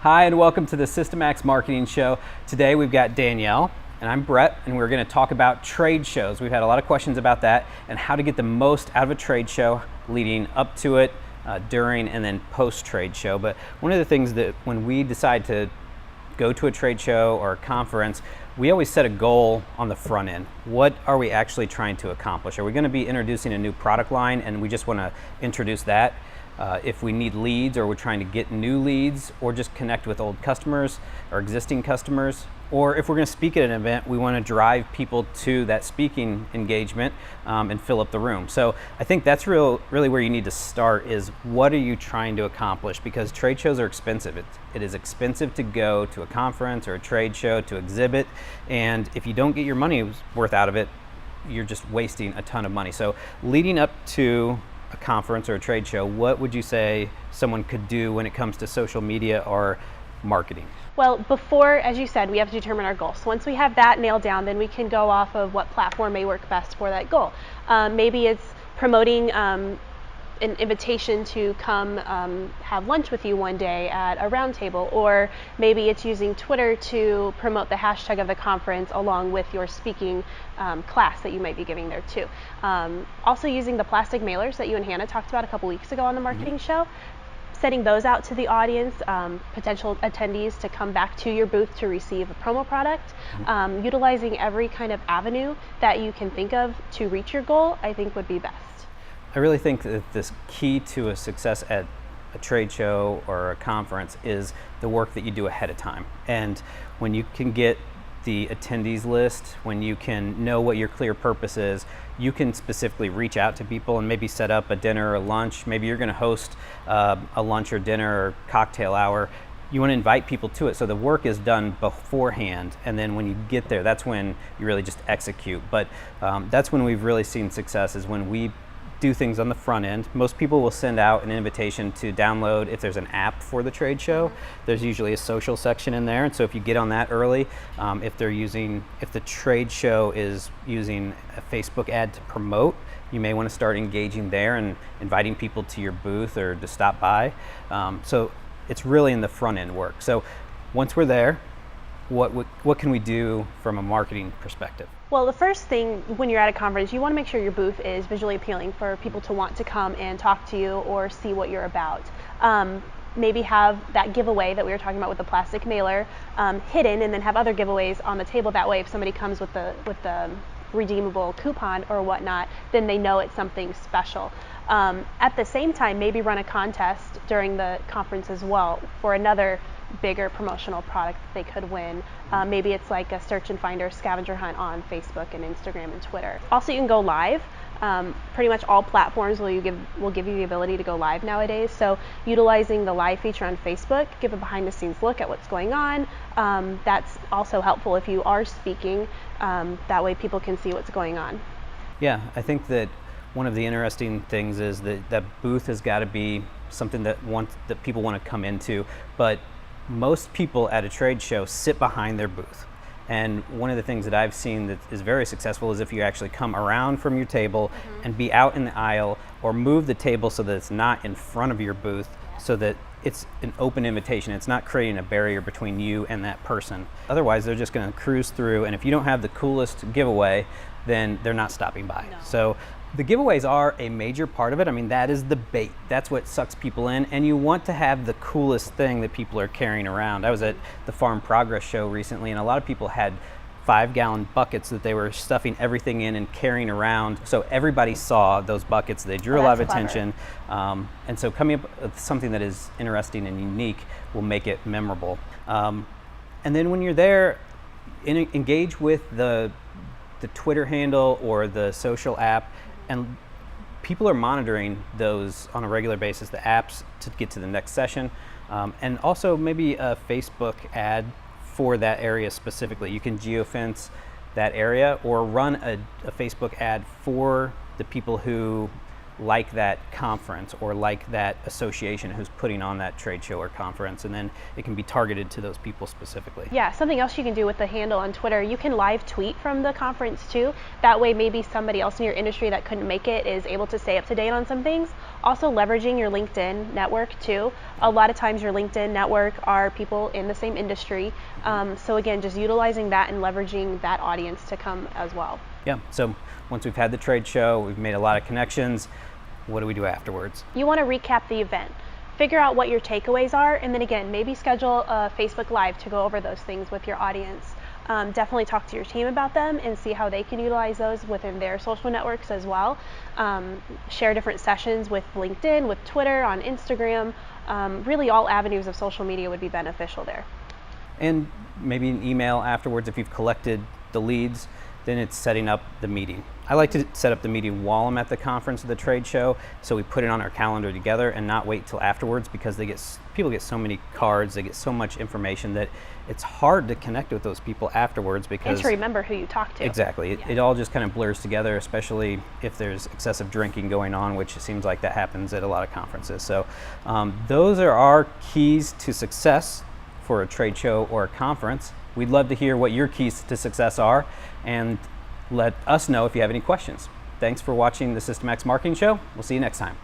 Hi, and welcome to the Systemax Marketing Show. Today we've got Danielle, and I'm Brett, and we're going to talk about trade shows. We've had a lot of questions about that and how to get the most out of a trade show leading up to it, during, and then post-trade show. But one of the things that when we decide to go to a trade show or a conference, we always set a goal on the front end. What are we actually trying to accomplish? Are we going to be introducing a new product line and we just want to introduce that? If we need leads, or we're trying to get new leads, or just connect with old customers or existing customers, or if we're going to speak at an event, we want to drive people to that speaking engagement and fill up the room. So I think that's really where you need to start, is what are you trying to accomplish? Because trade shows are expensive. It is expensive to go to a conference or a trade show to exhibit, and if you don't get your money worth out of it, you're just wasting a ton of money. So leading up to a conference or a trade show, what would you say someone could do when it comes to social media or marketing? Well, before, as you said, we have to determine our goal. So once we have that nailed down, then we can go off of what platform may work best for that goal. Maybe it's promoting an invitation to come have lunch with you one day at a round table, or maybe it's using Twitter to promote the hashtag of the conference along with your speaking class that you might be giving there too. Also using the plastic mailers that you and Hannah talked about a couple weeks ago on the marketing show, setting those out to the audience, potential attendees to come back to your booth to receive a promo product, utilizing every kind of avenue that you can think of to reach your goal, I think would be best. I really think that this key to a success at a trade show or a conference is the work that you do ahead of time. And when you can get the attendees list, when you can know what your clear purpose is, you can specifically reach out to people and maybe set up a dinner or a lunch. Maybe you're going to host a lunch or dinner or cocktail hour. You want to invite people to it, so the work is done beforehand, and then when you get there, that's when you really just execute. But that's when we've really seen success, is when we do things on the front end. Most people will send out an invitation to download, if there's an app for the trade show, there's usually a social section in there, and so if you get on that early, if the trade show is using a Facebook ad to promote, you may want to start engaging there and inviting people to your booth or to stop by. So it's really in the front end work. So once we're there, what can we do from a marketing perspective? Well, the first thing when you're at a conference, you want to make sure your booth is visually appealing for people to want to come and talk to you or see what you're about. Maybe have that giveaway that we were talking about with the plastic mailer hidden, and then have other giveaways on the table. That way, if somebody comes with the redeemable coupon or whatnot, then they know it's something special. At the same time, maybe run a contest during the conference as well for another bigger promotional product that they could win. Maybe it's like a search and finder scavenger hunt on Facebook and Instagram and Twitter. Also, you can go live. Pretty much all platforms will give you the ability to go live nowadays. So utilizing the live feature on Facebook, give a behind the scenes look at what's going on. That's also helpful if you are speaking. That way people can see what's going on. Yeah, I think that one of the interesting things is that booth has got to be something that people want to come into, but most people at a trade show sit behind their booth. And one of the things that I've seen that is very successful is if you actually come around from your table and be out in the aisle, or move the table so that it's not in front of your booth, so that it's an open invitation. It's not creating a barrier between you and that person. Otherwise, they're just going to cruise through, and if you don't have the coolest giveaway, then they're not stopping by. No. So the giveaways are a major part of it. I mean, that is the bait. That's what sucks people in, and you want to have the coolest thing that people are carrying around. I was at the Farm Progress show recently, and a lot of people had 5-gallon buckets that they were stuffing everything in and carrying around. So everybody saw those buckets. They drew a lot of attention. And so coming up with something that is interesting and unique will make it memorable. And then when you're there, engage with the Twitter handle or the social app, and people are monitoring those on a regular basis, the apps, to get to the next session. And also maybe a Facebook ad for that area specifically. You can geofence that area, or run a Facebook ad for the people who like that conference or like that association who's putting on that trade show or conference, and then it can be targeted to those people specifically. Yeah, something else you can do with the handle on Twitter, you can live tweet from the conference too. That way maybe somebody else in your industry that couldn't make it is able to stay up to date on some things. Also leveraging your LinkedIn network too. A lot of times your LinkedIn network are people in the same industry. So again, just utilizing that and leveraging that audience to come as well. Yeah, so once we've had the trade show, we've made a lot of connections, what do we do afterwards? You want to recap the event. Figure out what your takeaways are, and then again, maybe schedule a Facebook Live to go over those things with your audience. Definitely talk to your team about them and see how they can utilize those within their social networks as well. Share different sessions with LinkedIn, with Twitter, on Instagram. Really all avenues of social media would be beneficial there. And maybe an email afterwards if you've collected the leads, then it's setting up the meeting. I like to set up the meeting while I'm at the conference or the trade show, so we put it on our calendar together and not wait till afterwards, because people get so many cards, they get so much information that it's hard to connect with those people afterwards, because and to remember who you talked to. Exactly. It all just kind of blurs together, especially if there's excessive drinking going on, which it seems like that happens at a lot of conferences. So those are our keys to success for a trade show or a conference. We'd love to hear what your keys to success are, and let us know if you have any questions. Thanks for watching the Systemax Marketing Show. We'll see you next time.